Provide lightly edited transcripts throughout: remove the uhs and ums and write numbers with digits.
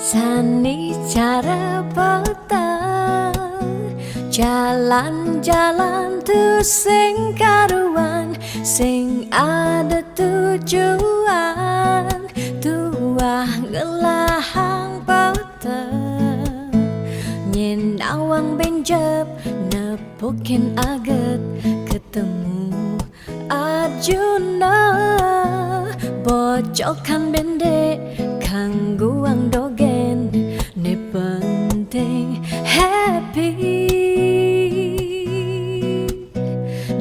Sani cara petang jalan-jalan tu sing karuan, sing ada tujuan, tuah ngelahang petang nyen awang benjep nepukin aget ketemu Arjuna bocokan bendek kangguang dogen ne penting happy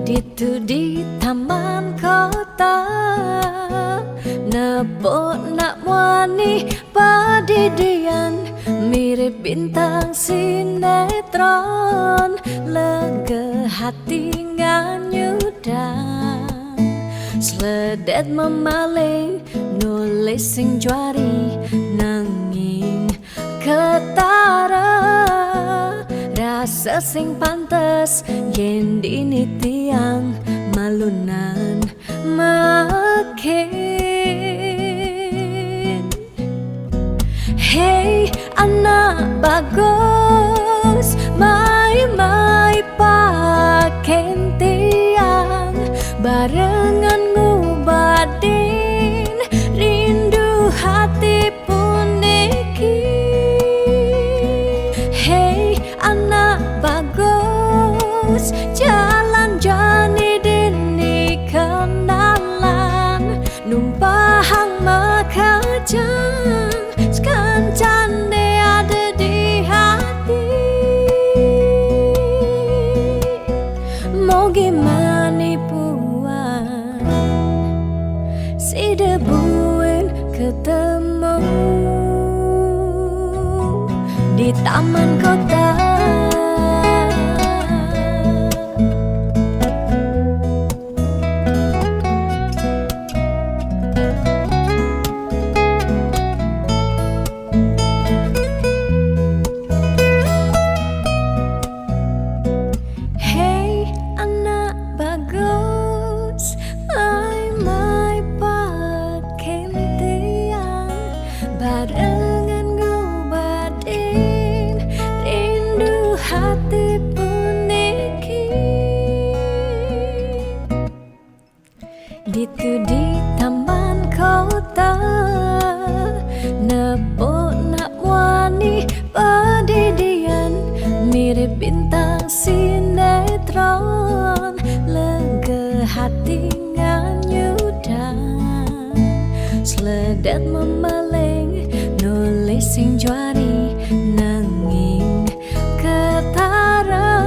ditu di taman kota nepok nak wani padidian mirip bintang sinetron lega hati nganyudan sledet memaling nulis sing juari nanging ketara rasa sing pantes yen dini tiang malunan makin. Hey anak bagus mai paken tiang barengan ngubadin rindu hati puniki. Hey anak bagus jalan jani dini kenalan numpahang makajang sekancane ada di hati. Mau gimana puan si debuin ketemu di taman kota. Hey anak bagus mai paken tiang barengan ngobadin rindu hati puniki. Ditu di taman kota nepok nak wani padidian mirip bintang sinetron lega hati nganyudan sledet memaling nulis sing juari nanging ketara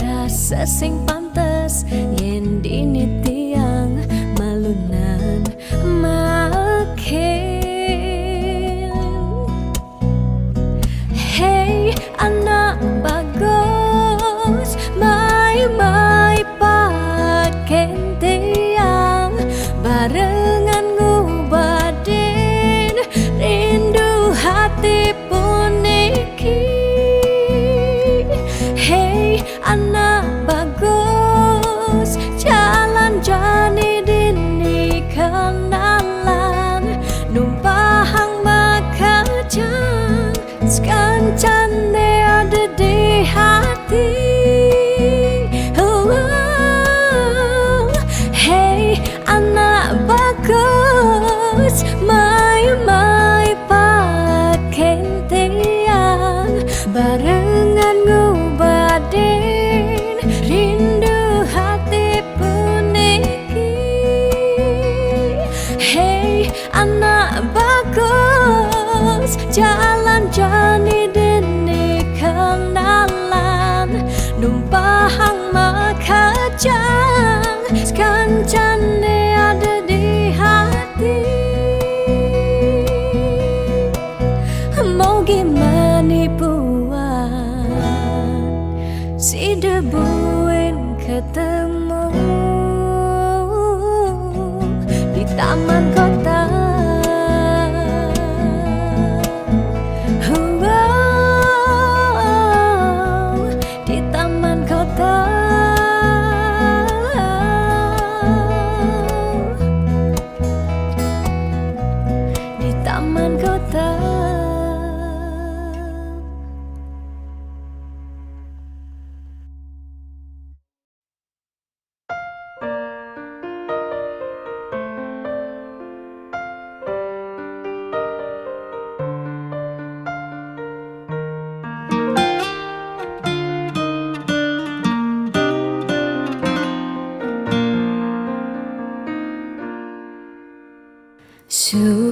rasa sing pantes yen dini tiang malunan makin. Hey anak bagus mai paken tiang barengan ngubadin rindu hati puniki. Hey anak bagus jalan jani dini kenalan numpahang makajang sekancane ada di hati. Hey anak bagus mai paken tiang barengan ngubadin rindu hati puniki. Hey anak bagus jalan jani dini kenalan numpahang makajang sekancane ada di hati. Mau gimana puan si debuin ketemu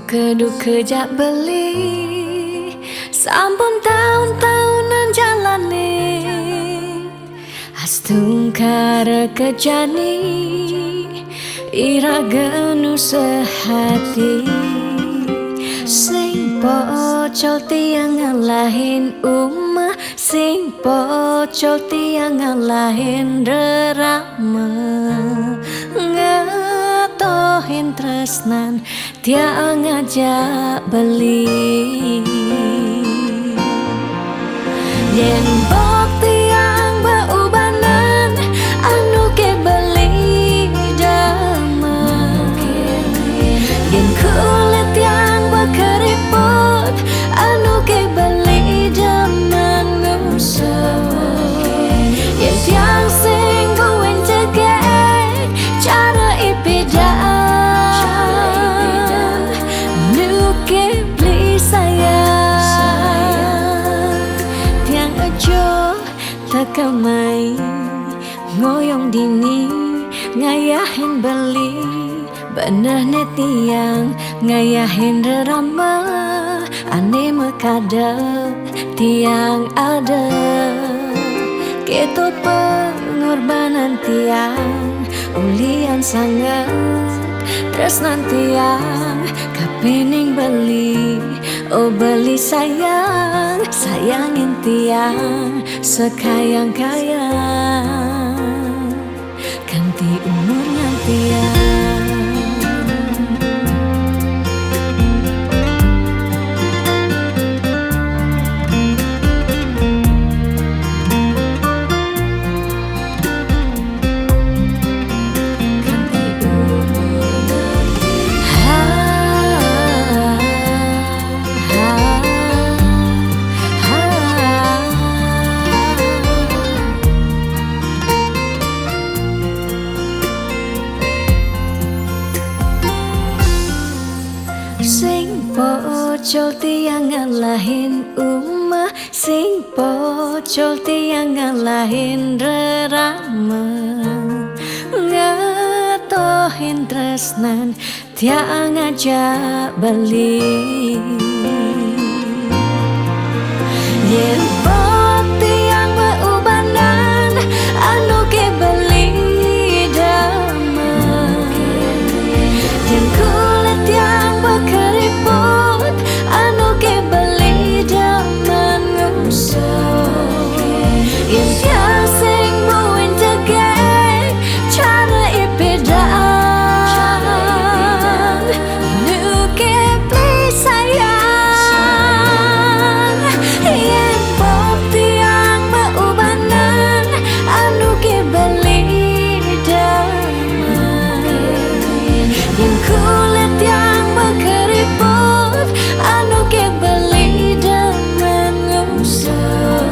Duke-duke jak beli sampun tahun-tahunan jalane astungkara kejani ira genu sehati sing pocol tiang ngalahin umah sing pocol tiang ngalahin rerama ngatohin tresnan tiang ngajak beli yen bok tiang beubanan anu ke beli dama yen kulit yang berkeriput anu ke beli dama ngusah yen tiang sing buin cegek cara ipidan nu ke beli sayang tiang ajo takamai ngoyong dini ngayahin beli bener tiang ngayahin rerama ane mekadep tiang ada ketut pengorbanan tiang ulian sangat tresnan tiang kapening beli oh beli sayang sayangin tiang sekayang-kayang ganti umurnya tiang sing pocol tiang ngalahin umah sing pocol tiang ngalahin rerama ngatohin tresnan tiang ngajak beli yen bok tiang beubanan anu ke beli dama yen kulit yang berkeriput anu ke beli daman ngusah yen tiang sing buin cegek cara ipidan nu ke beli sayang yen bok tiang beubanan anu ke beli daman yen kulit yang berkeriput anu ke beli daman ngusah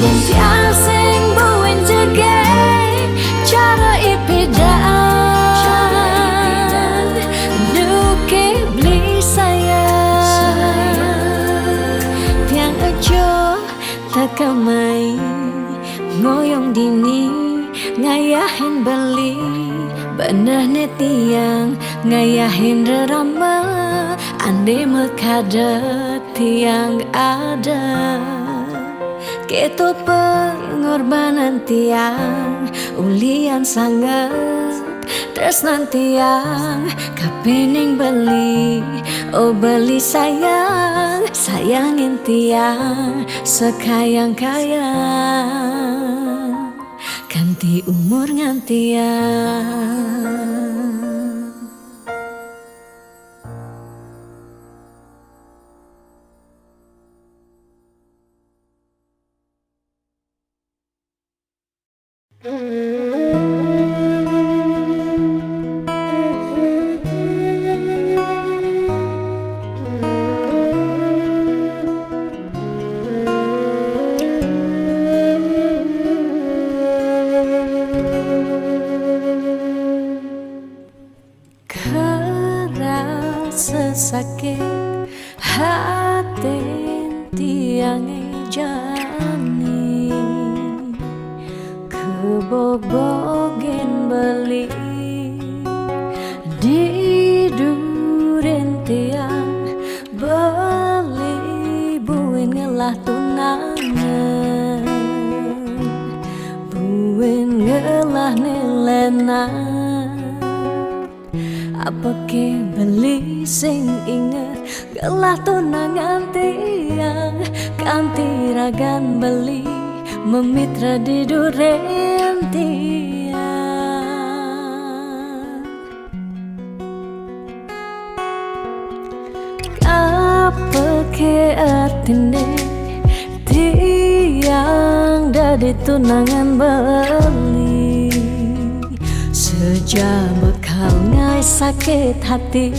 yen tiang sing buin cegek cara ipidan nu ke beli sayang tiang ajo takamai ngoyong dini ngayahin beli bener tiang ngayahin rerama ande mekadet tiang ada ketut pengorbanan tiang ulian sangat tresnan tiang kapening beli oh beli sayang sayangin tiang sekayang-kayang ganti umur ngantiang sesakit hati tiang jani kebobogen beli di duren lena. Apa ke beli sing inget gelah tunangan tiang kanti ragan beli memitra di duren tiang. Apa ke artine tiang dari tunangan beli sejak bekal ngai sakit hati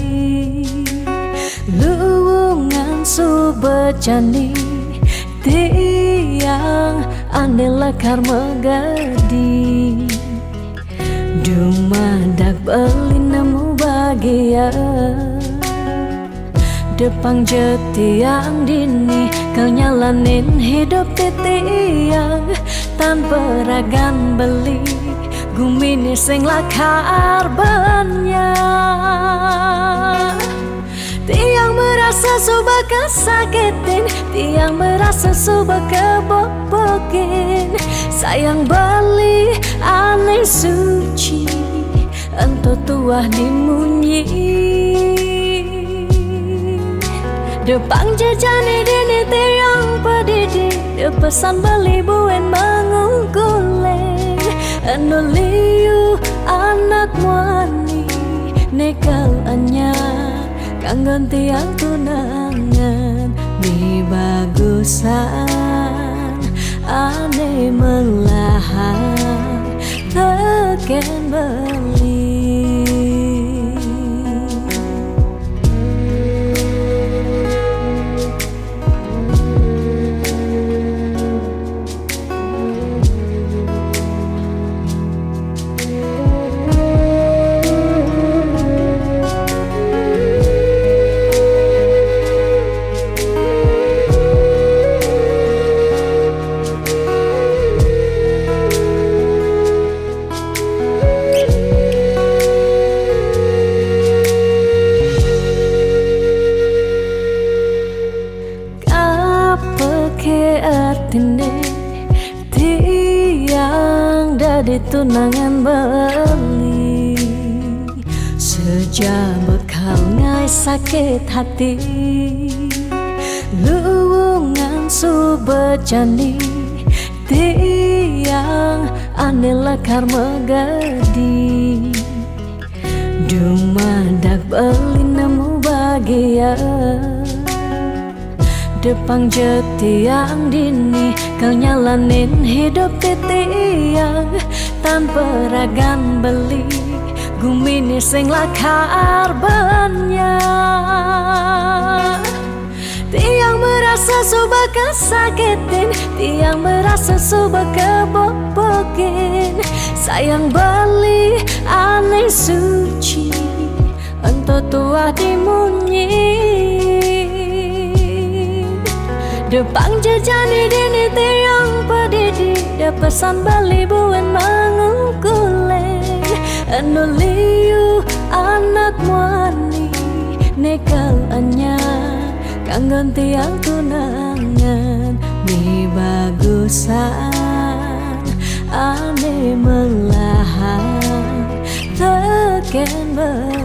luwungan subejani tiang ane lekar megadi dumadak beli nemu bahagia depang jetiang dini kau nyalanin hidup tiang tanpa ragan beli gumini sing lakar banyak. Tiang merasa suba kesakitin, tiang merasa suba kebobokin. Sayang beli aneh suci, ento tuah dimunyi. Depang jejani dini tiang pedidi, depesan beli buen mengungkuleng. Anu liu anak wani nekal anya kanggon tiang tunangan mi bagusan ane melahan teken beli. Tiang dari tunangan beli sejak bekal ngai sakit hati luwungan subejani tiang ane lekar megadi dumadak beli nemu bahagia depang jetiang dini kau nyalanin hidup tiang tanpa ragan beli gumini sing lakar banyak. Tiang merasa suba kesakitin, tiang merasa suba kebobokin. Sayang beli aneh suci, ento tuah dimunyi. Depang jejani dini tiang pedidi depesan beli buen mengungkuleng. Anu liu anak wani nekal anya kanggon tiang tunangan mi bagusan ane melahan teken beli.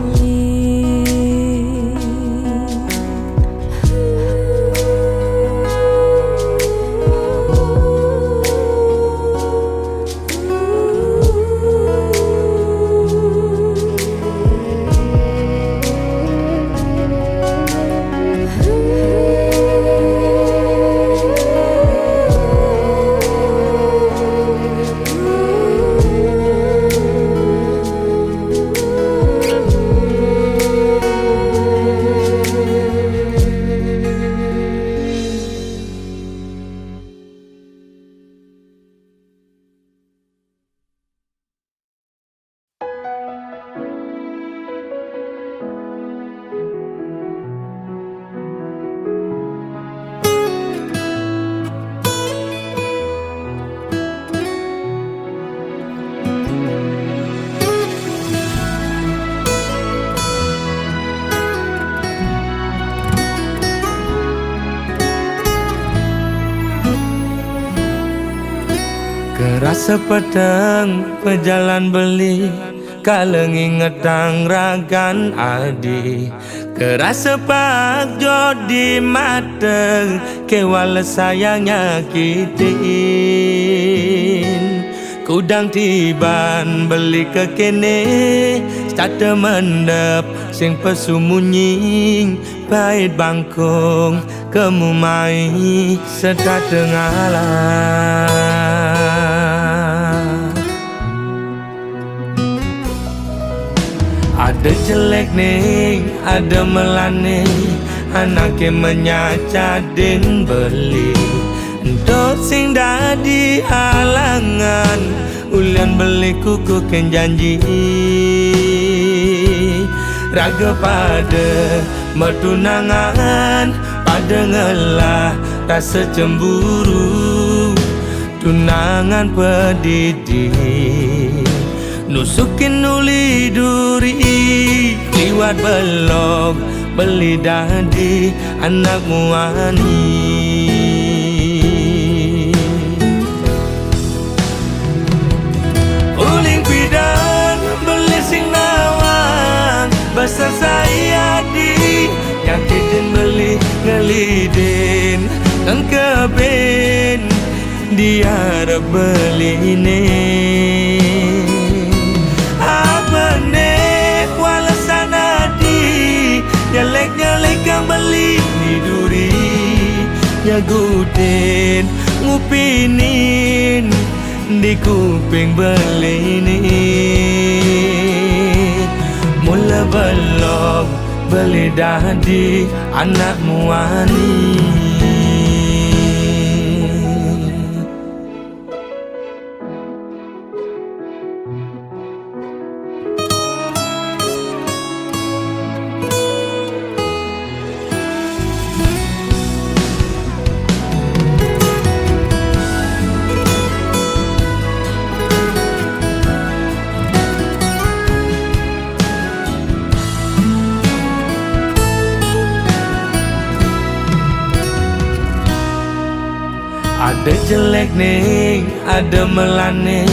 Sepeteng pejalan beli kalau nginget ragan adi kerasa pak jodi mata kewala sayang nyakitin kudang tiban beli ke kene start mendep sing pesumunying bait bangkong kemu mai sedat ngalah. Ada jelek nih, ada melane, anaknya menyaca den beli. Untuk sing dadi halangan, ulian beli kuku ken janji. Raga pada metunangan, pada ngelah rasa cemburu, tunangan pedidi. Nusukin uli duri liwat belok beli dadi anak muani. Uling pidan beli sing nawang besar saya di nyakitin beli ngelidin dan keben dia beli ini. Nyalek kang beli di duri nyagutin ngupinin di kuping beli ini mula belok beli dadi anak muani. Ada jelek nih, ada melane,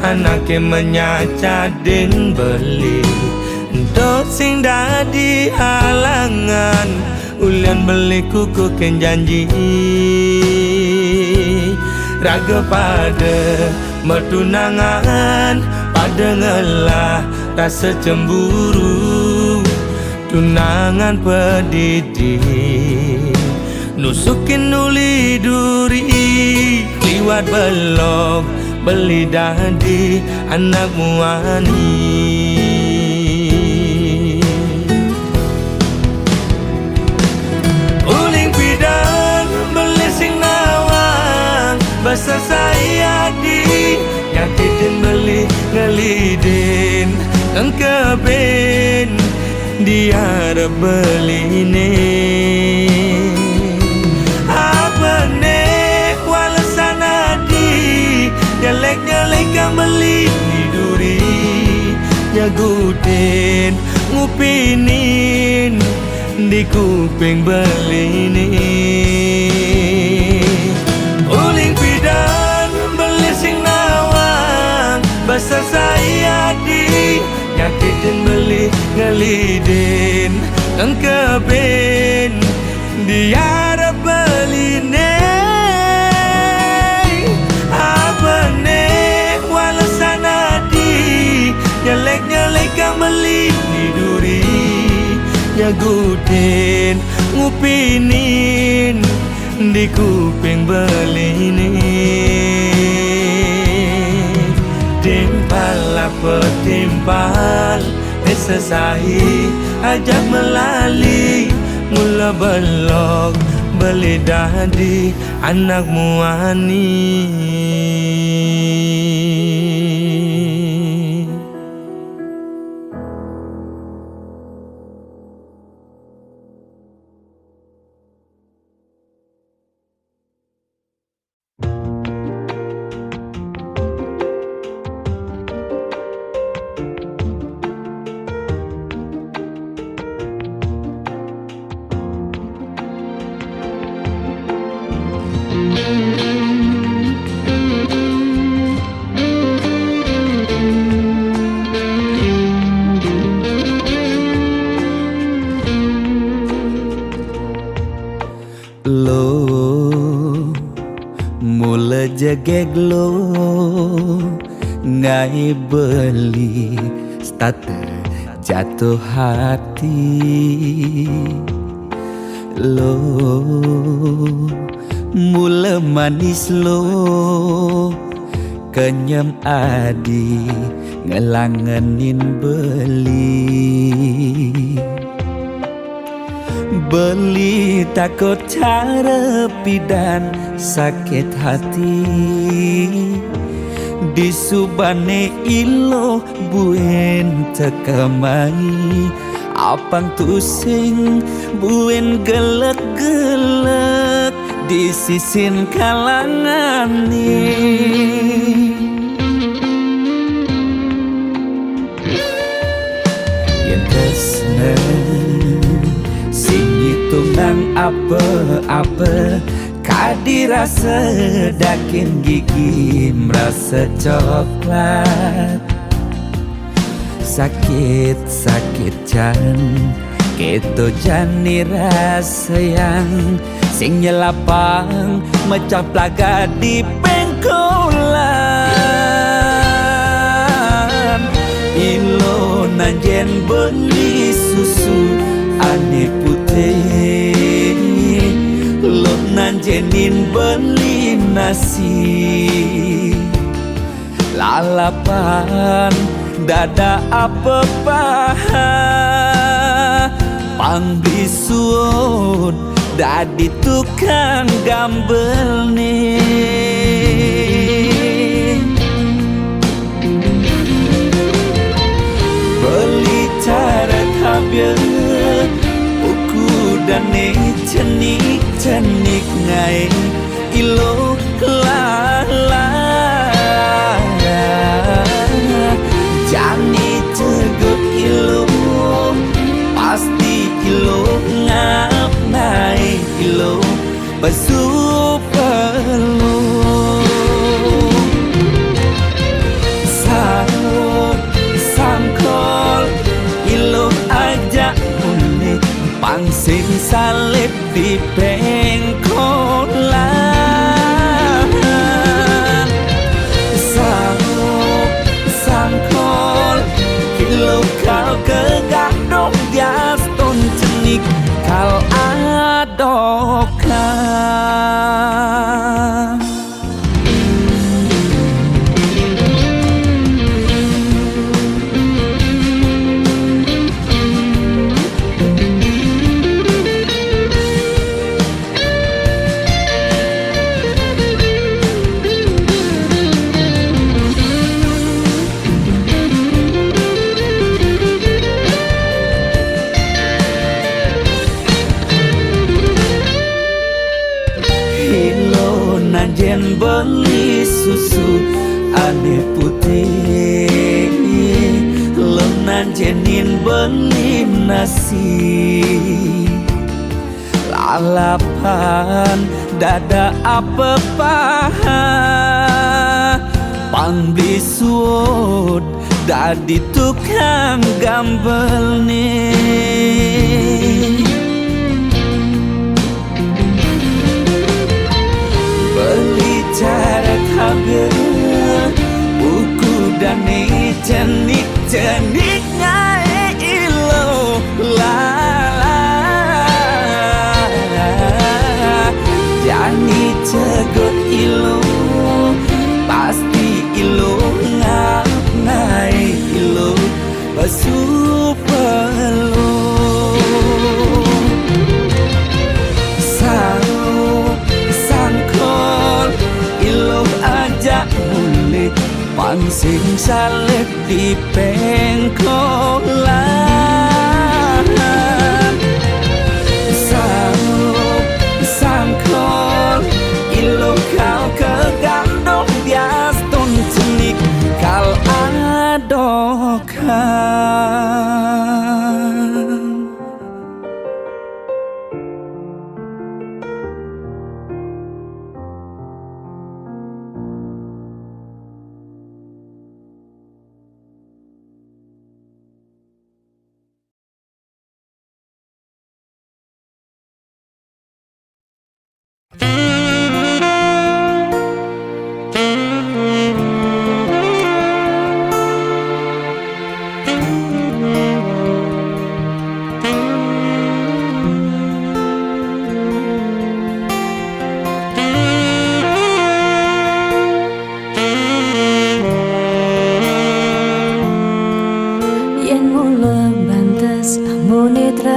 anaknya menyaca den beli. Untuk sing dadi halangan, ulian beli kuku ken janji. Raga pada metunangan, pada ngelah rasa cemburu, tunangan pedidi. Nusukin uli duri liwat belok beli dadi anak muani. Uling pidan beli sing nawang besar saya di nyakitin beli ngelidin dan keben dia beli ini. Nyalek kang beli di duri nyagutin ngupinin di kuping beli ini. Uling pidan beli sing nawang besar saya di nyakitin beli ngelidin dan keben dia beli ini. Nyalek kang beli di duri nyagutin ngupinin di kuping beli ini. Timpal apa timpal esesai ajak melali mula belok beli dadi anak muani. jegeglo ngai beli starter jatuh hati lo mula manis lo kenyam adi ngelangenin beli takut cara pidan sakit hati disubane ilo buen tekamai apang tusing buen gelek-gelek di sisin kalangan yen tresna sing hitungan apa-apa kadirasa dakin gigi merasa coklat sakit jan keto jani rasa yang sing nyelapang mecah plaga di pengkolan ilo nanjen beli susu ane putih lo nanjenin beli nasi lalapan dada apa paha pang bisuun dadi tukang gambel nih beli cara tabir uku dan cenik ngai ilo lala jani tegut ilo pasti ilo ngap naik ilo basuh perlu sangkol ilo ajak unik pangsing salib di pengkolan sangkol ilo kau kegadok dias ton cenik kal adokan nanjen beli susu ane putih lo nanjenin beli nasi lalapan dada apa paha pang bisuut dadi tukang gambel nih beli cara tabir buku dan cenik ngai ilo lala jani cegot ilo pasti ilo ngap ngai ilo basuh perlu pangsing salib di pengkolan sangkol ilo kau kegandong bias ton cenik kal adokan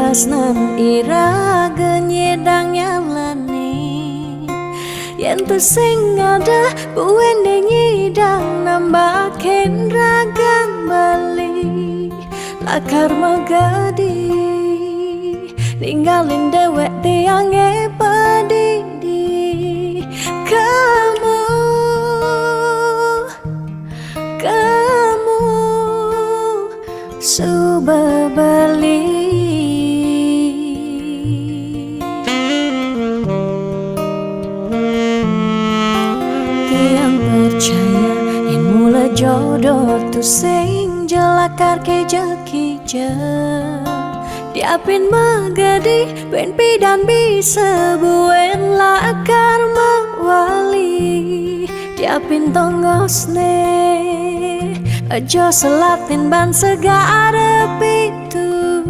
tresnan iraga nyedang nyalani yen tu sing ada buwene nyidang nambahin ragan bali lakar magadi ninggalin dewek tiange padidi kamu coba balik. Tiang percaya yang mula jodoh tu sing jelakar keja-keja diapin magadi ben pidan bisa buen lakar mawali diapin tongosne aja selatin ban segara pitu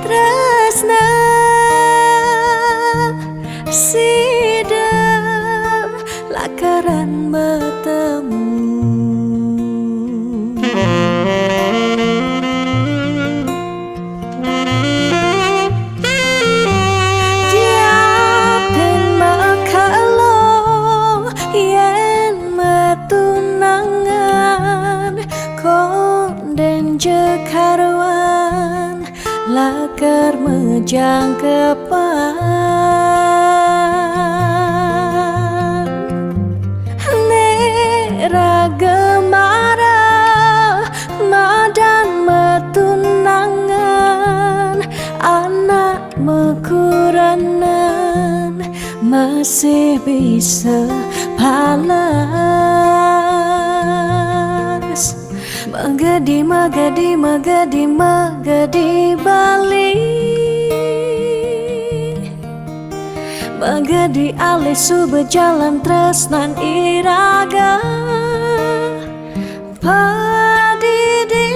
tresna sidam lakaran bertemu diapin makalo yen metunangan konden jekarwan lakar mejang kepan nera gemara madan metunangan anak mekuranan masih bisa palas magadi balik magadi alih su berjalan tresnan iraga padidi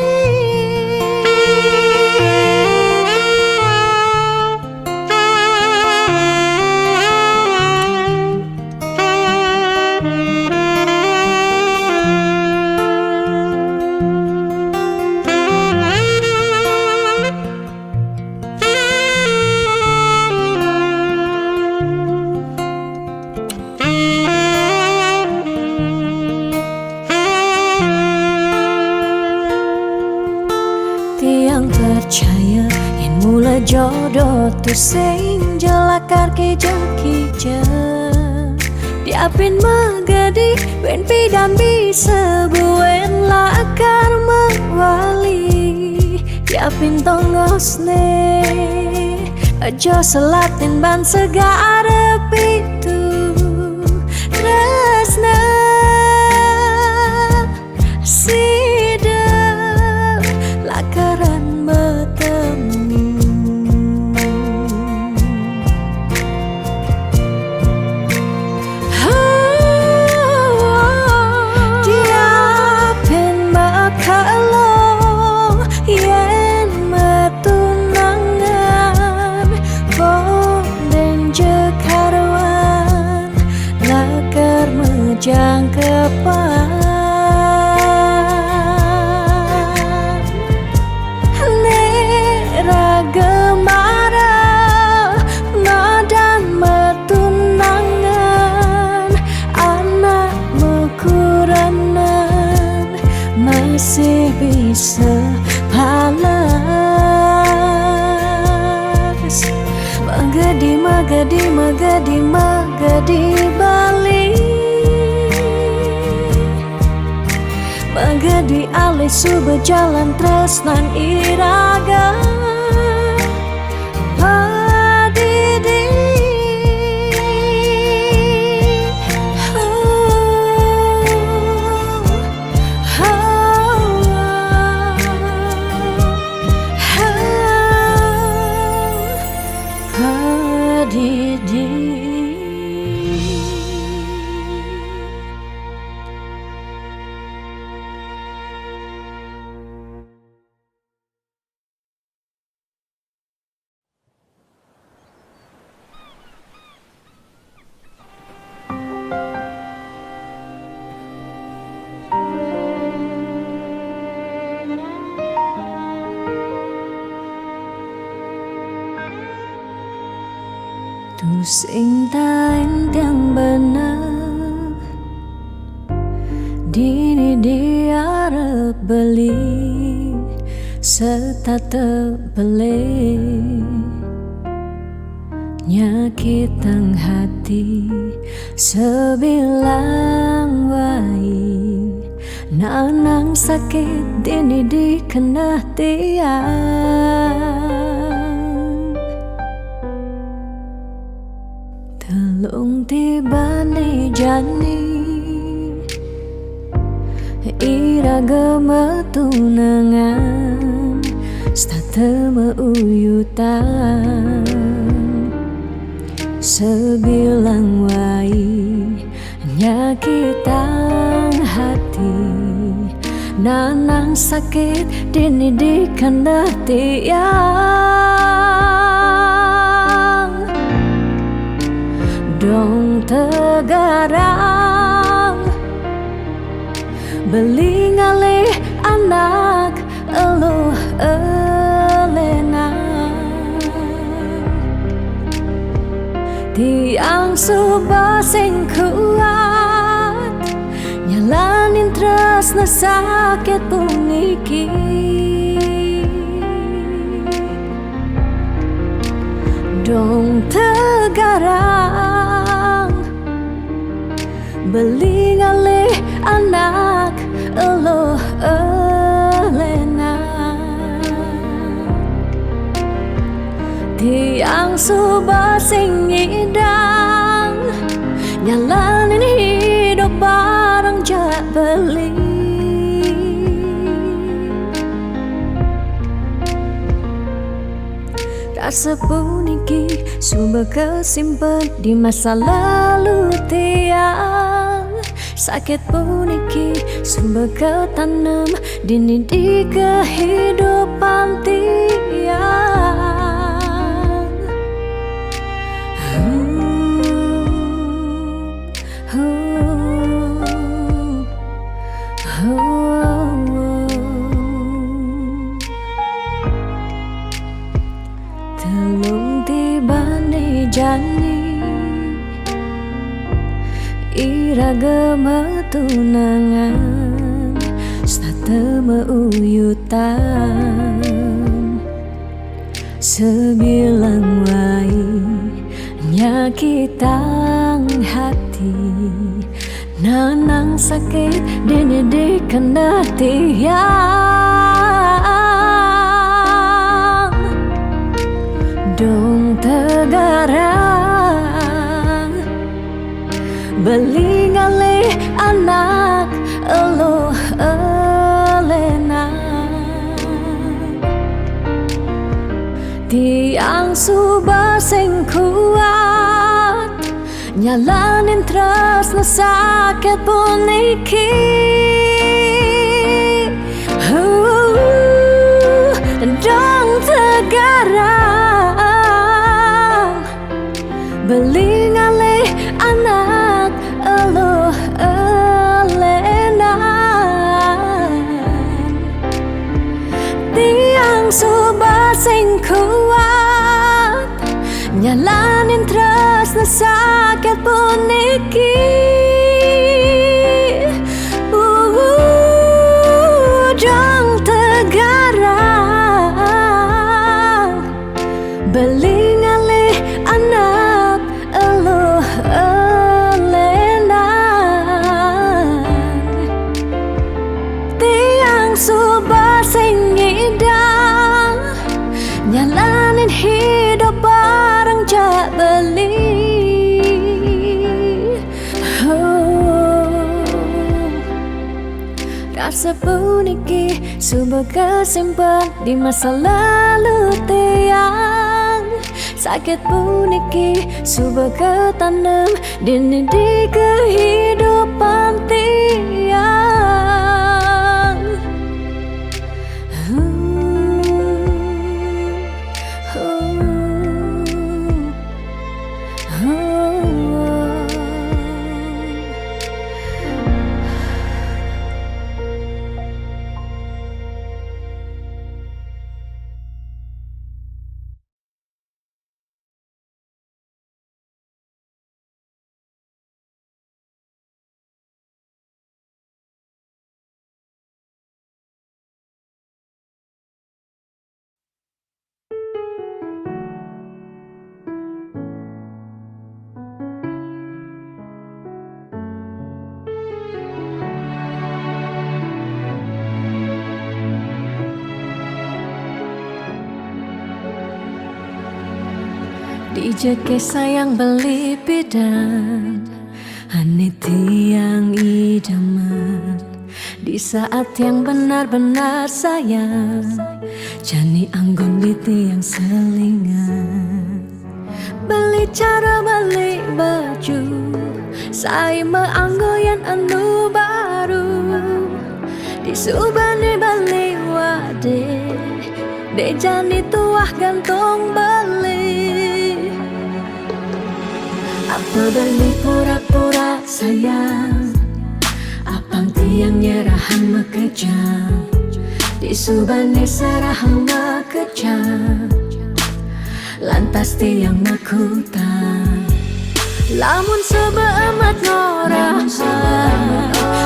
tiang percaya yang mula jodoh tu sing jelakar keja-keja diapin magadi ben pidan bisa buen lakar mawali diapin tongosne aja selatin ban segara pitu tresna sidam lakaran bertemu diapin makalo yen metunangan konden jekarwan lakar mejang kepan gemara madan metunangan anak mekuranan masih bisa palas magadi balik magadi alih su berjalan tresnan iraga sing yang bener dini diarep beli serta terbeli nyakitan hati sebilang wai nanang sakit dini dikena tiang telung tiba nih jani iraga metunangan stata meuyutan sebilang wai nyakitan hati nanang sakit dini dikena tiang dong tegarang beli ngalih anak eluh elena tiang subah sing kuat nyalanin tresna sakit puniki dong tegarang beli ngalih anak eluh elena tiang subah sing ngidang nyalanin hidup bareng jak beli rasa puniki sumber kesimpan di masa lalu tiang sakit puniki sumber ketanam dini di kehidupan tiang telung tiba nih jani iraga metunangan stata meuyutan sebilang wai nyakitan hati nanang sakit dini dikena tiang dong tegarang beli ngalih anak eluh elena tiang subah sing kuat nyalanin tresna sakit puniki dong tegarang beli ngalih anak eluh elena tiang subah sing kuat nyalanin tresna sakit puniki dong tegarang beli ngalih anak eluh elena tiang subah sing ngidang nyalanin hidup bareng jak beli rasa puniki sumber kesimpan di masa lalu tiang sakit puniki sumber ketanam dini di kehidupan tiang Dijeke sayang beli bidan Ane tiang idaman di saat yang benar-benar sayang. Jani anggon di tiang selingan. Beli cara beli baju saya meanggoyan anu baru. Di subane beli wade de jani tuah gantung beli. Apa beli pura-pura sayang, apang tiang nyerahan mekejam. Di subane serahan mekejam, lantas tiang makutan. Lamun sebeemat ngorah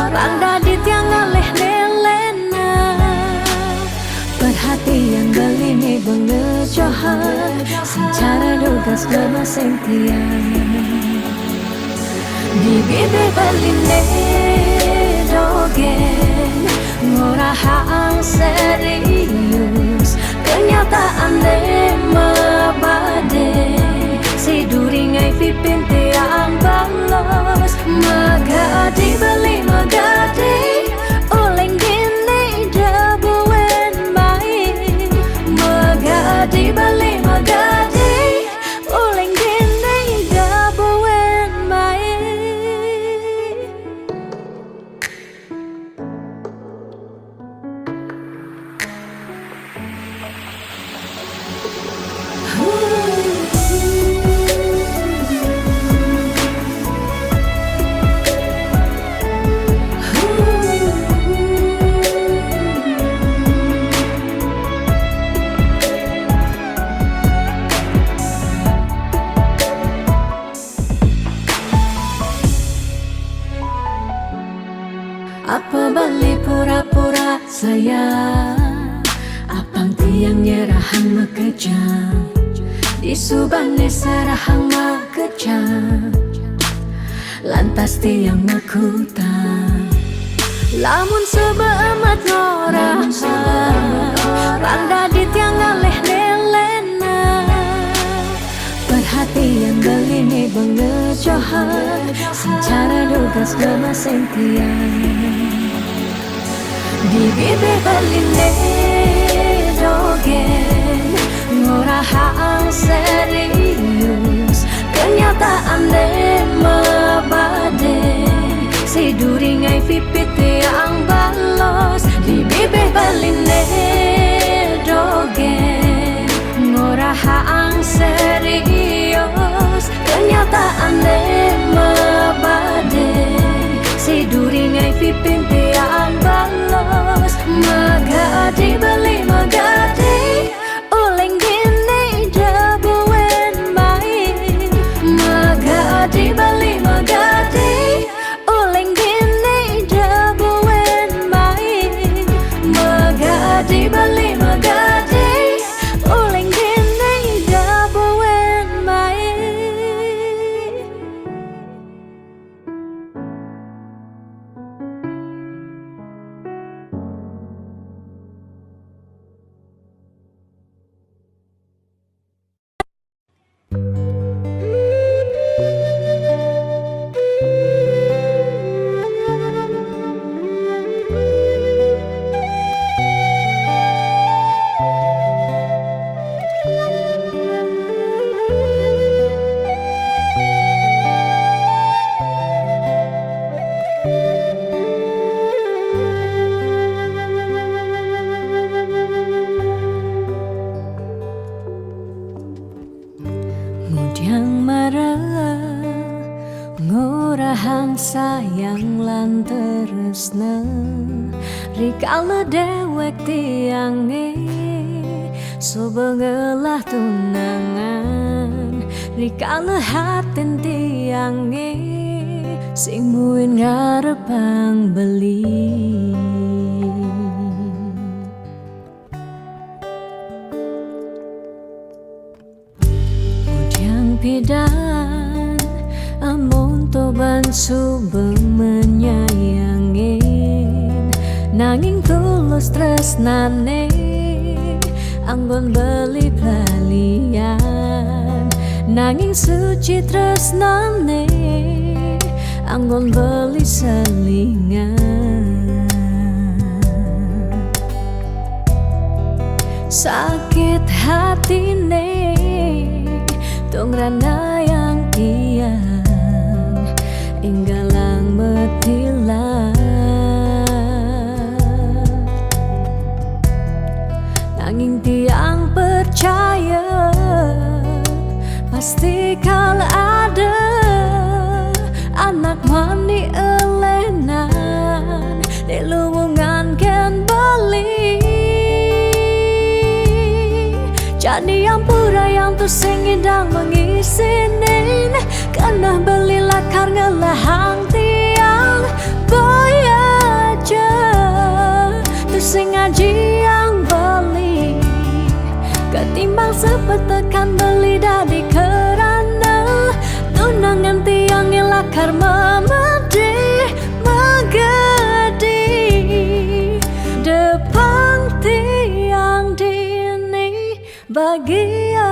Rangda di tiang ngaleh nelena. Perhatian beli nih bengejohan secara dogas gemaseng tiang. Di bibir beli dogen ngorahang serius. Kenyataan mabade si duringai pipin tiang balos. Magadi beli magadi oleng gini dabuen baik. Magadi beli magadi oleng gini dabuen baik. Apa beli pura-pura sayang, apang tiang nyerahan mekejam. Di subane serahan mekejam, lantas tiang makutan. Lamun sebeemat ngorah Rangda di tiang ngaleh nelena. Perhatian beli nih bengejohan secara dogas gemaseng tiang. Di bibir beli dogen ngorahang serius. Kenyataan mabade si duringai pipit tiang balos. Di bibir beli dogen ngorahang serius. Kenyataan mabade si duringai pipin tiang balos. Magadi beli magadi oleng gini dabuen baik. Magadi beli magadi oleng gini dabuen baik. Magadi beli magadi oleng gini dabuen baik. Mudang marah ngorahang sayang lan teresna. Rikala dewek tiange so bengelah tunangan. Rikala haten tiange sing muin ngarepang beli. Pidan amun toban subeng menyayangin. Nanging tulus tresnane anggon beli pelalian. nanging suci tresnane anggon beli selingan. Sakit hatine tungrana yang tiang inggalang metilan. Nanging tiang percaya pasti kalau ada anak mani elenan di luwungan ken beli. Jadi yang pura yang tu sing indang mengisinin karena beli lakar ngelahang tiang boy aja tu sing ngaji yang beli ketimbang sepetekan beli dari kerana tunangan tiang yang lakar memedi megedi depan tiang dini bagian.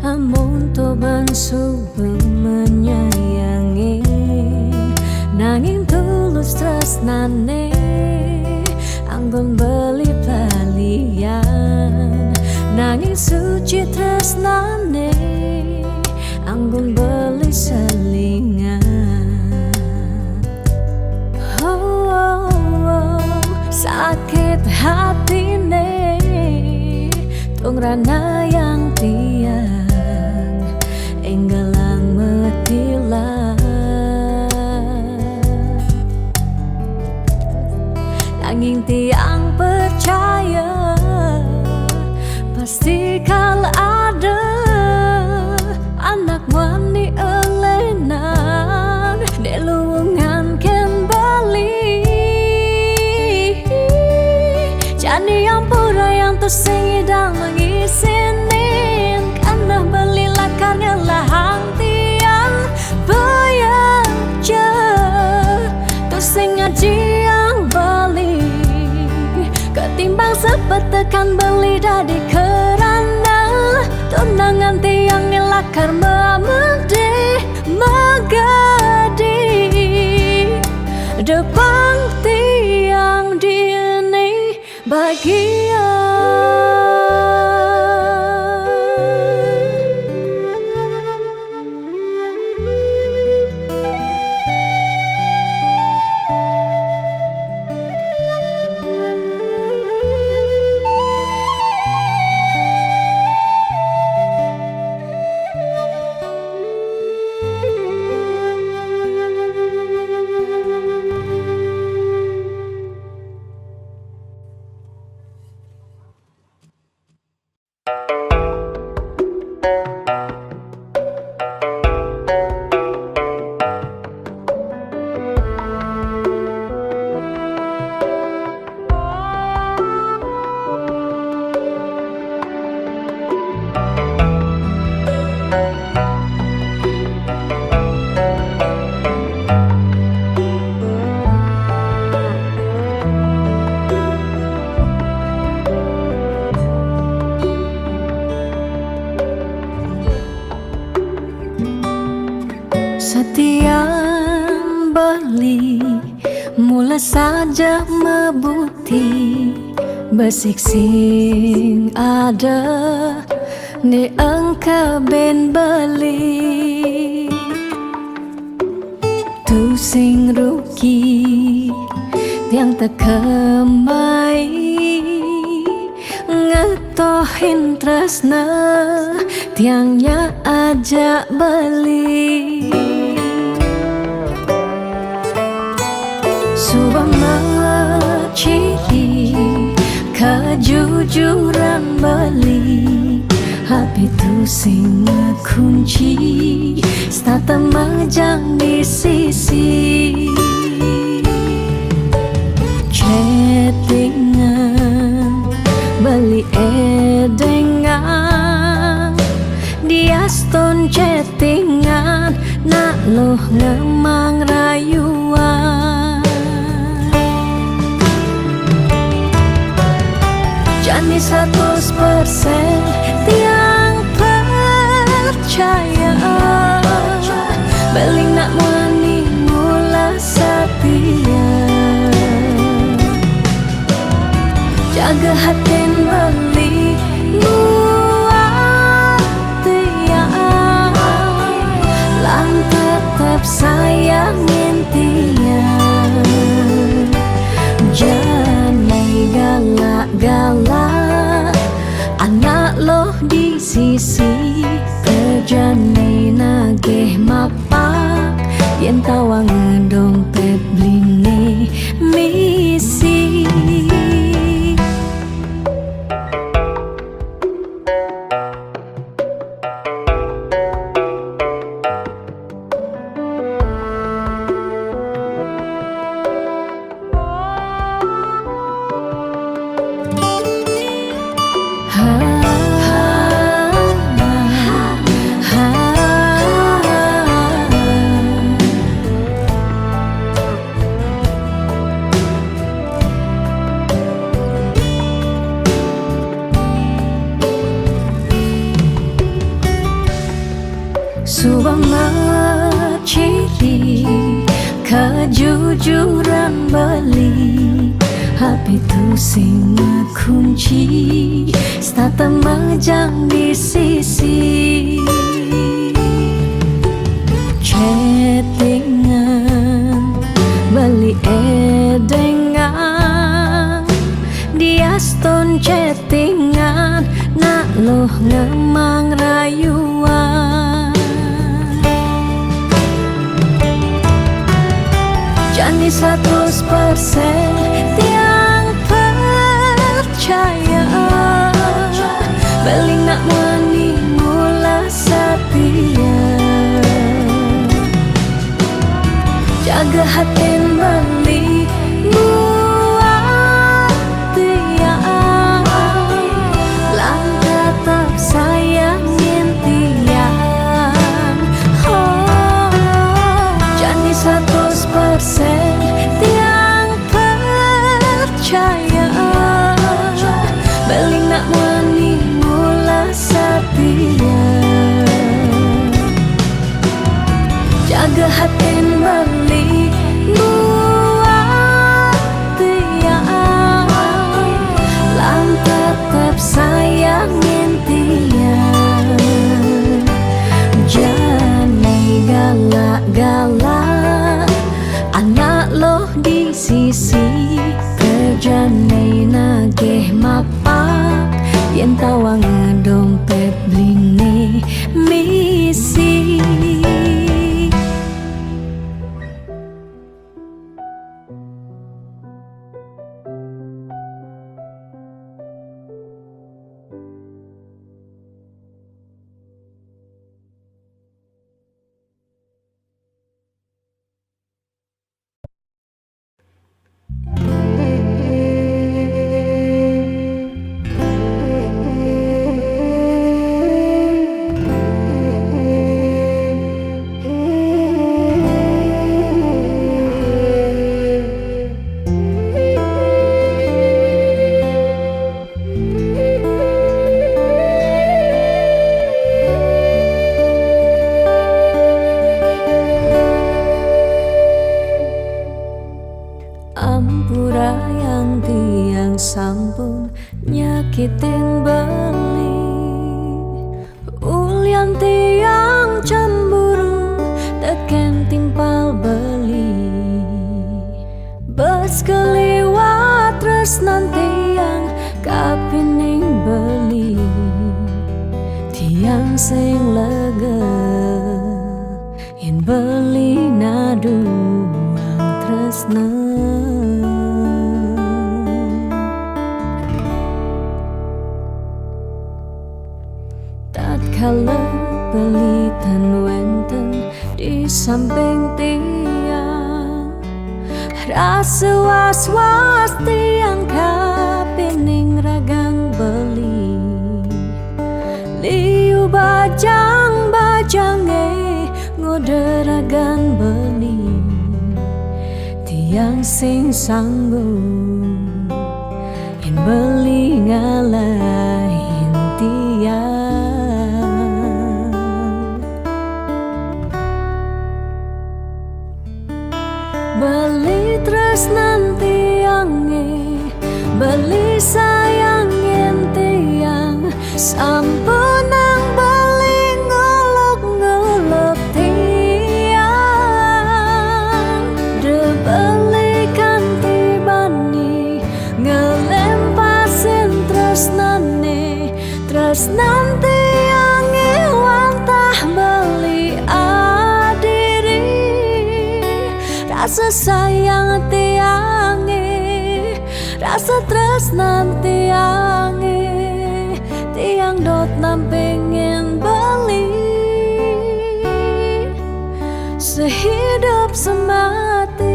Amun to bangsu menyayangi nanging tulus tresnane anggon beli balian nanging suci tresnane anggon beli selingan. Oh, sakit hatine tungrana yang tiang enggalang metilan. Nanging tiang percaya pasti kalau ada anak wani elenan di luwungan ken bali. Jadi yang pura yang tu sing idang mengisinin karena beli lakar ngelahang tiang bayaja tu sing ngaji yang bali ketimbang sepetekan beli dari kerana tunangan tiang ngelakar memedi megadi depan tiang dini bagian. Setiap beli mula saja mebuti besik sing ada ni angka ben beli tu sing rugi tiang tekemai ngetohin tresna tiangnya ajak beli subama ciri kejujuran beli hati tu sing kunci stata majang di sisi chattingan beli edengan dia stone chattingan nak loh ngemang rayuan jani 100% tiang percaya beling nak wani mula setia jaga hatin beli buat tiang lang tetap sayangin tiang jangan galak-galak anak loh di sisi terjani nageh mapak yen tawang dompet blingi misi subama ciri kejujuran beli hati tu sing kunci stata majang di sisi chattingan beli edengan dia stone chattingan nak loh ngemang rayuan jani 100% tiang percaya beling nak wani mula setia jaga hatin beli buat tiang lang tetap sayangin tiang jani 100% tiang percaya beling nak wani mula setia jaga hatin beli buat tiang lang tetap sayangin tiang jangan galak-galak anak loh di sisi kerjane nageh mapak yen tawang dompet blingi misi sampun nyakitin beli ulian tiang cemburu teken timpal beli bas kali tresna tatkala pelitan wenten di samping tiang rasa was-was tiang kapining ragang beli liu bajang-bajange ngoderagan beli tiang sing sanggup yen beli ngalahin tiang beli tresnan tiange beli sayangin tiang sampun nang beli ngolok-ngolok tiang de beli kanti bani ngelempasin tresnane tresnan tiange wantah beli adiri rasa sayang tiange rasa tresnan tiange tiang dot nampingin beli sehidup semati.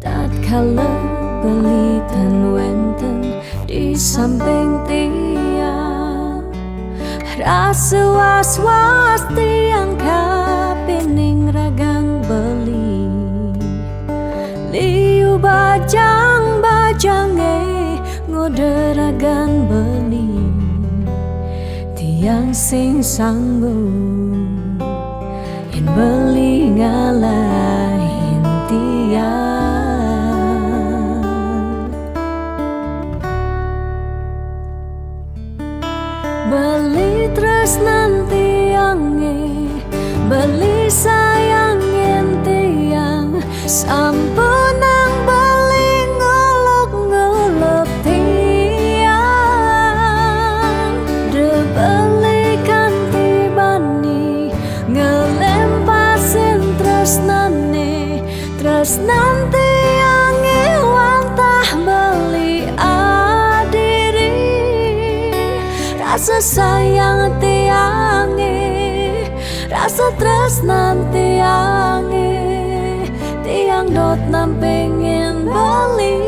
Tatkala pelitan wenten di samping tiang rasa was-was tiang kapining ragang beli liu bajang-bajange ngoderagan beli tiang sing sanggup yen beli ngalahin tiang beli tresnan tiange beli sayangin tiang sampun nang beli ngolok-ngolok tiang de beli kanti bani ngelempasin tresnane tresnan tiange wantah beli adiri rasa sayang tiange rasa tresnan tiange tiang dot nampingin beli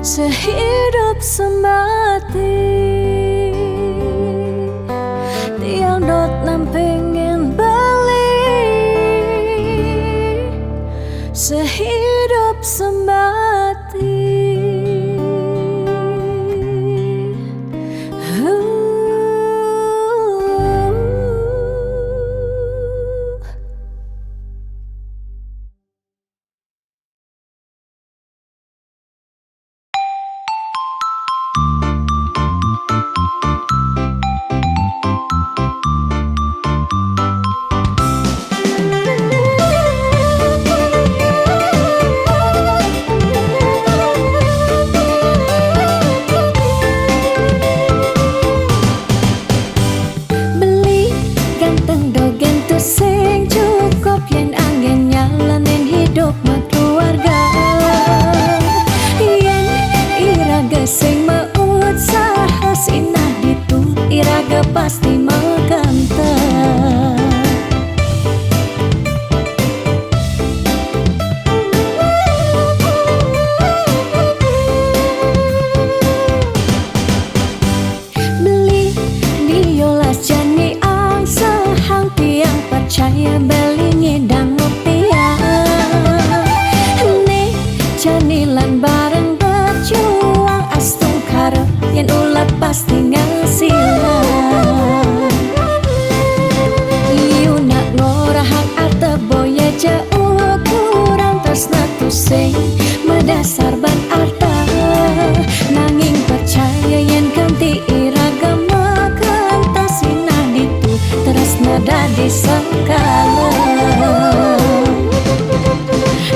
sehidup semati tiang dot nampingin beli sehidup semati. Sing mausaha sinah ditu iraga pasti makantah beli diolas jani angsa hang tiang percaya beli ngedang rupiah nih janilan bareng berjuang astung karep yen ulat pasti ngasilan iu nak ngorahak dadi sekala.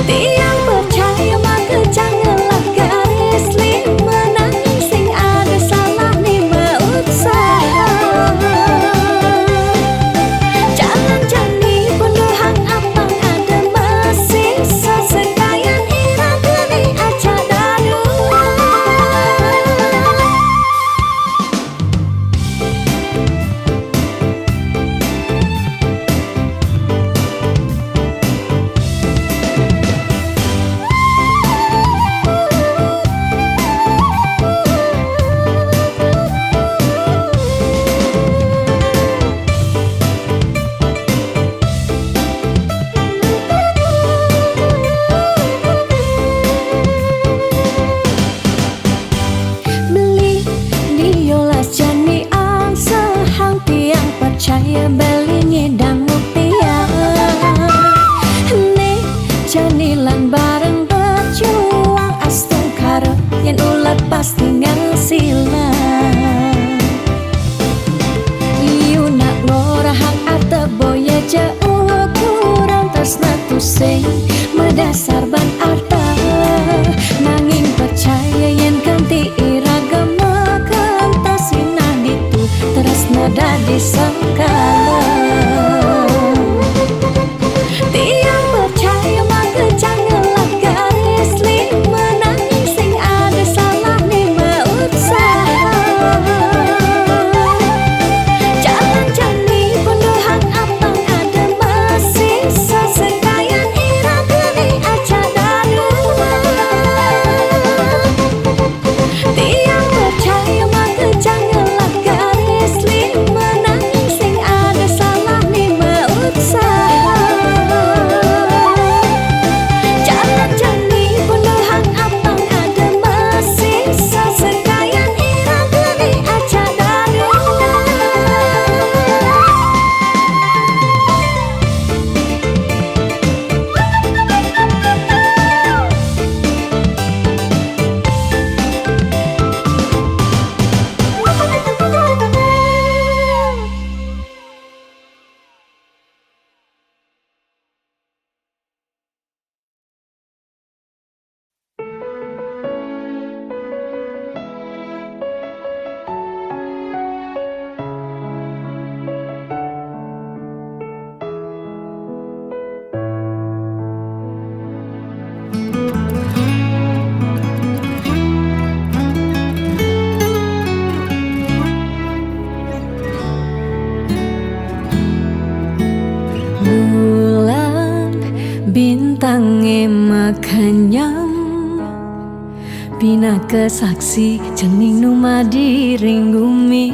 Tiang percaya maka janganlah garis lima nanging sing ada salah ni usaha. Jangan jadi pendohang apang ada masih sesekayan ira geni aja dadu. Percaya beli ngedang mutia nih janilan bareng berjuang astung karo yang ulat pasti ngasilan. Iu nak ngorahang ate boya jauh kurang tresna tusing medasar ban arta nanging percaya yen kanti iragama kantasina ditu tresna dadi sekala. Tiang percaya maka janganlah garis lima nanging sing ada salah ni usaha. Jangan jadi pendohang apang ada masih sesekayan ira geni aja dadu. Tiang percaya maka janganlah garis lima nanging sing ada salah ni usaha. Jangan jadi pendohang apang ada masih sesekayan ira geni aja dadu. Bulan bintangnya makanyam bina kesaksi cening numa diring bumi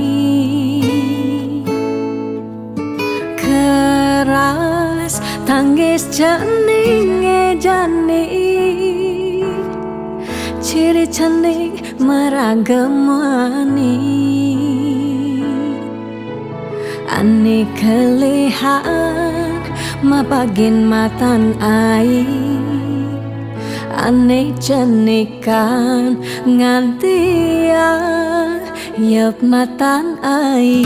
keras tanggis cening jani ciri cening meragamani ane kelihan mapagin matan ai ane cenikan ngantia yep matan ai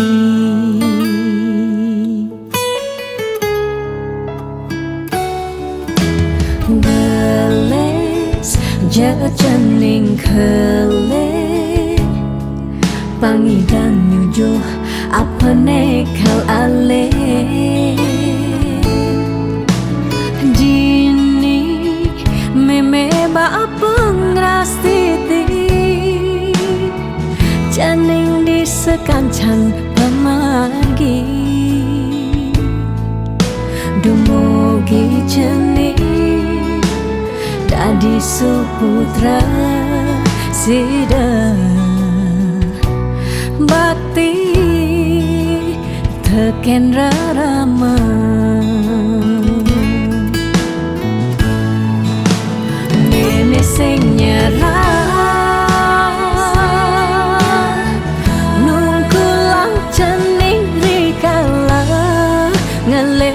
beles jaga cening kele pangidang nyujuh apa nekal ale dini meme ba pengrastiti janing disekancan pemagi dumugi cening dadi suputra sida bakti teken rarama nene sing nyerah nungkulang cening rikala ngele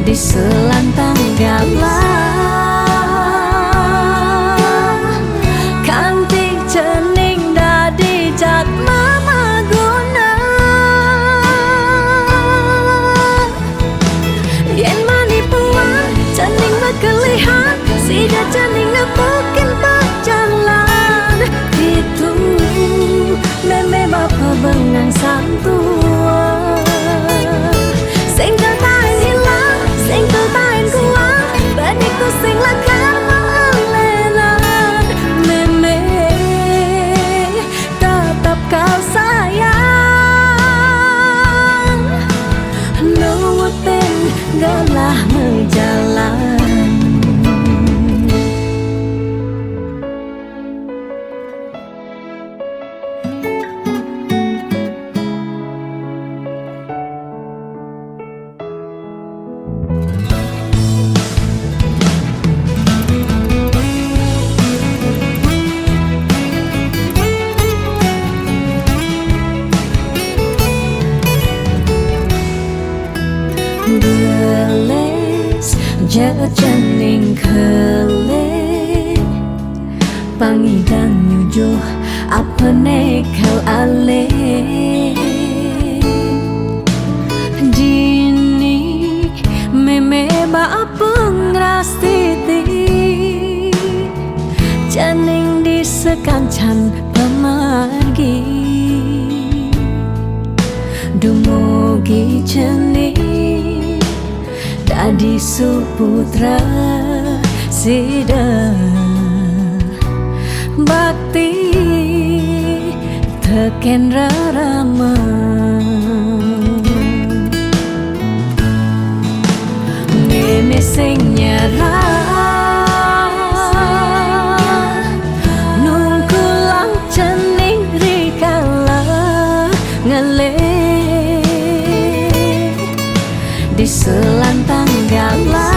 di selantang galah kanting cening dadi jat mama guna bengang santua. Sing tertain hilang, sing tertain kuat, baniku sing lakar melelan. Meme tetap kau sayang, nurutin galah berjalan. Beles jajaning kele pangidang nyujuh apa nekal ale jini meme ba pengrastiti janing disekancan pemargi dumugi jening Adi suputra sida bakti teken rarama meme sing nyerah nungkulang cening rikala ngele di selantang galah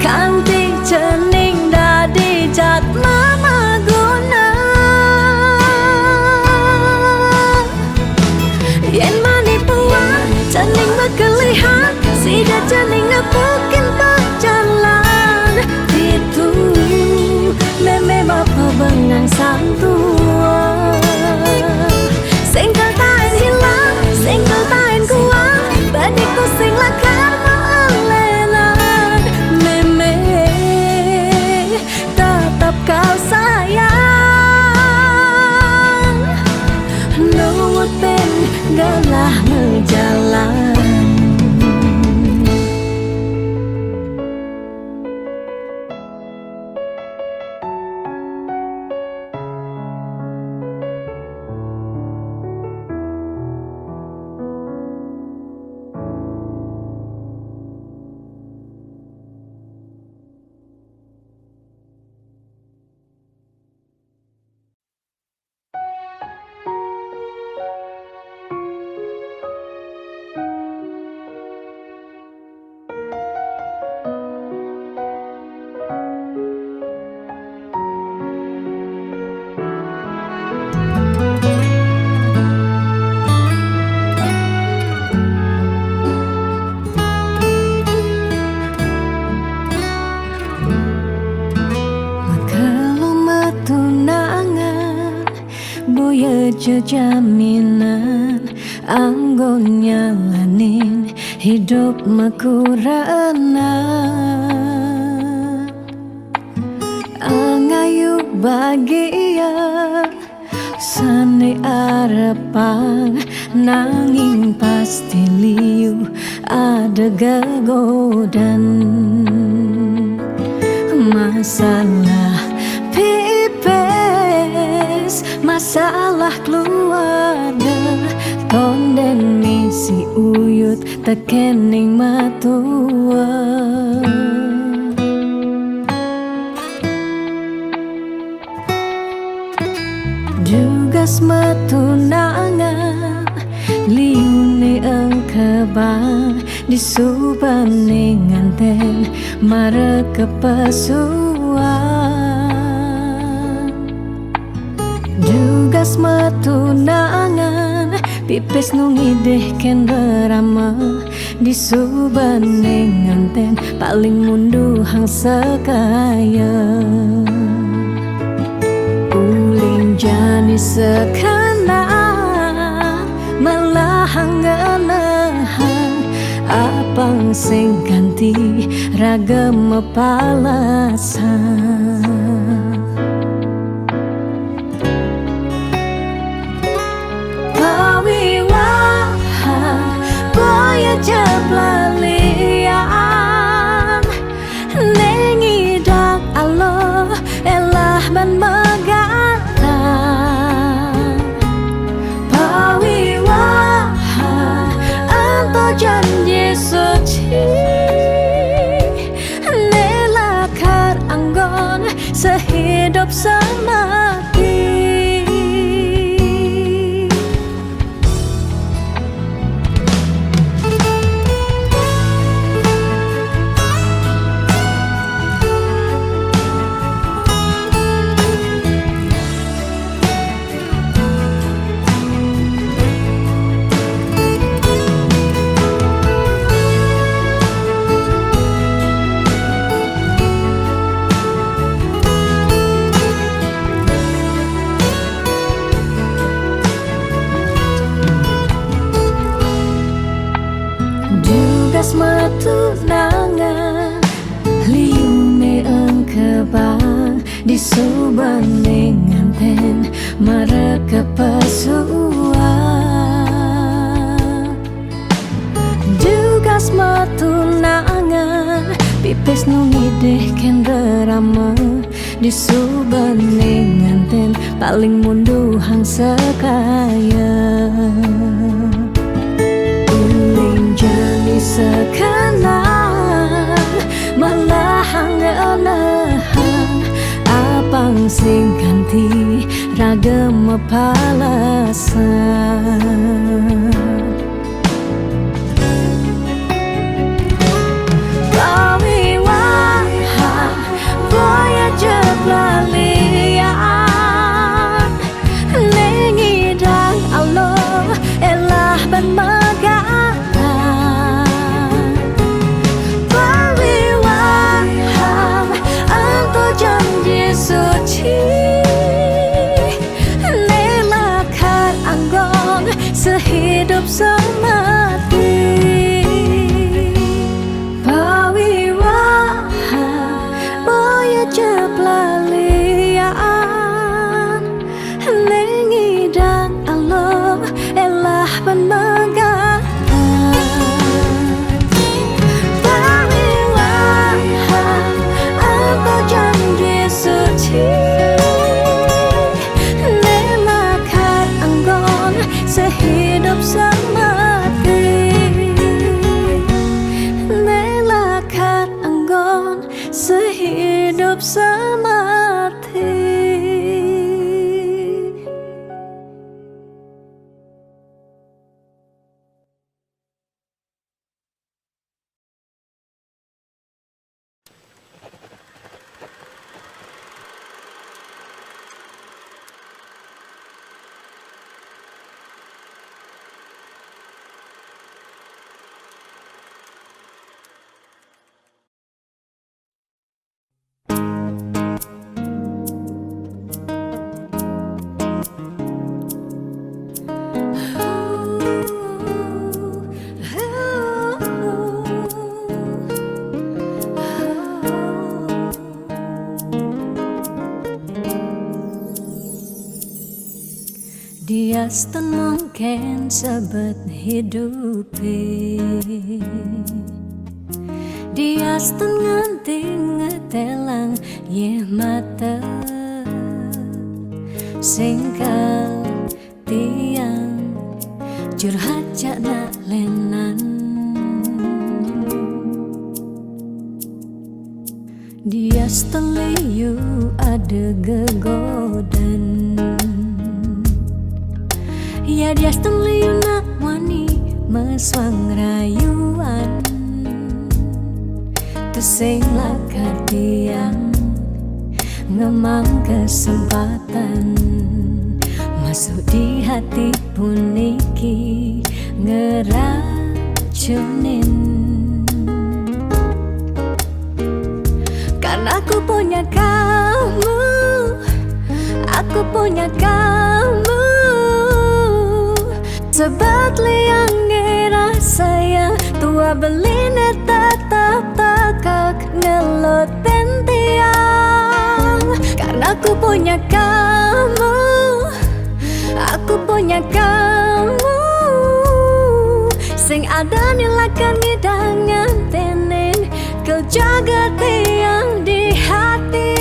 kanti cening dadi jat mama guna yen mani puan cening berkelihat sida cening ngepukin berjalan itu meme bapa bengang santua sing tertain hilang sing tertain kuat baniku sing lakar melelan. Meme tetap kau sayang, nurutin galah berjalan. Jaminan anggon nyalanin hidup makurana angayu bahagia sane arepang nanging pasti liu ada gagodan masalah masalah keluarga tonden misi uyut tekening matua juga semetunangan liune engkebang disubane nganten mare kepasuan juga semetunangan pipis nungideh ken berama disubane nganten paling mundu hang sekaya uling jani sekana malah hanganahan apang sing ganti ragam palasan mereka pesua Dugas matunangan pipis nungideh ken derama di subening nganten paling munduhang sekaya uling jani sekanang melahang ngelahang apang sing ganti ragam palasan Lalian Nengidang Allah Elah ban magatan Pariwaham Anto janji suci Nelakan anggong Sehidup semati Lalian Nengidang Allah Elah ban magatan Pariwaham Apa janji suci Nelakan anggon Sehidup semati Nelakan anggon Sehidup semati Diastan mungkin sebet hidupi Diastan nganti ngetelang ye mata Singkal tiang curhat cak lenan Diastan liyu ada gegodan Ya dia liu nak wani meswang rayuan Tesing lakar tiang ngemang kesempatan Masuk di hati puniki ngeracunin Karena aku punya kamu Aku punya kamu Sebab liang ngerasa yang tua beline tetap takak ngelot tiang Karena aku punya kamu Aku punya kamu Sing ada nilakan ngidangan tenin Kau jaga tiang di hati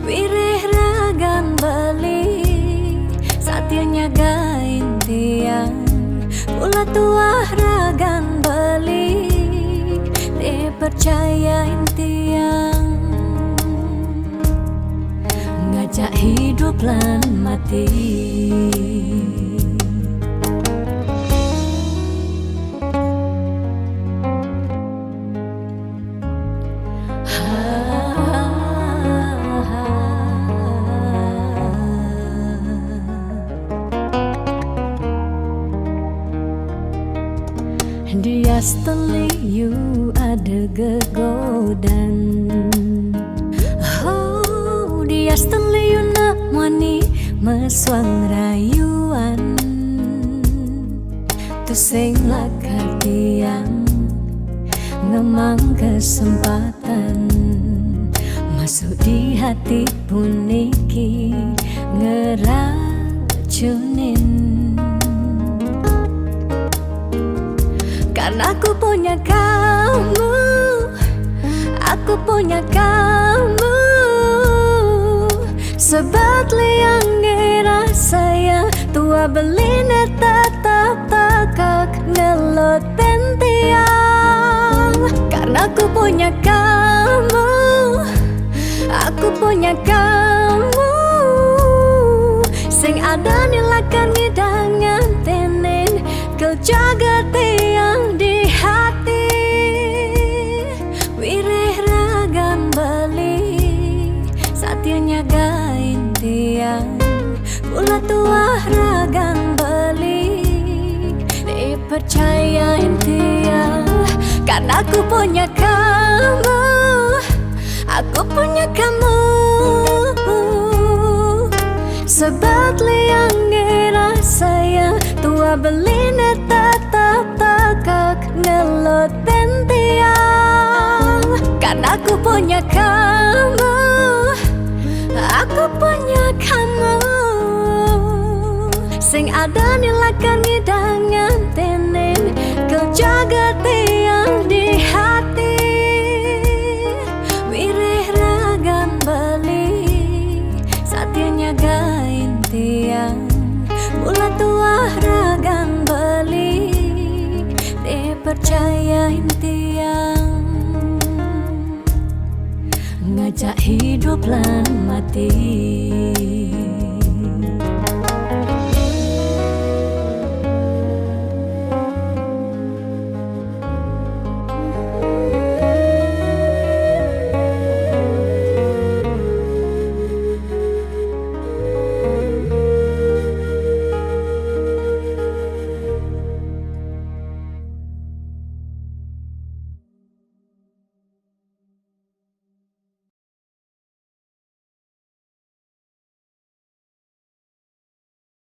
Wirih ragan beli Saatnya gain tiang Pula tua ragan beli Dipercayain tiang Ngajak hidup lan mati Dia liu ada gegodan Oh dia liu nak wani meswang rayuan Tusing lakar tiang ngemang kesempatan masuk di hati puniki ngeracunin. Karena aku punya kamu, aku punya kamu. Sebab liang ngira saya tua beline tetap takak ngelot tiang. Karena aku punya kamu, aku punya kamu. Sing ada nilakan ngidangan tenen kau jaga tiang di hati. Wireh ragam beli satianya gain tiang. Mula tua ragam beli dipercayain tiang. Karena aku punya kamu, aku punya kamu. Sebab liang ngira saya tua beline tetap takak ngelot tiang. Karena aku punya kamu, aku punya kamu. Sing ada nilakan ngidangan tenen kau jaga tiang di hati. Wireh ragam beli satianya gain tiang. Mula tua ragam beli dipercayain tiang. Ngajak hidup lan mati.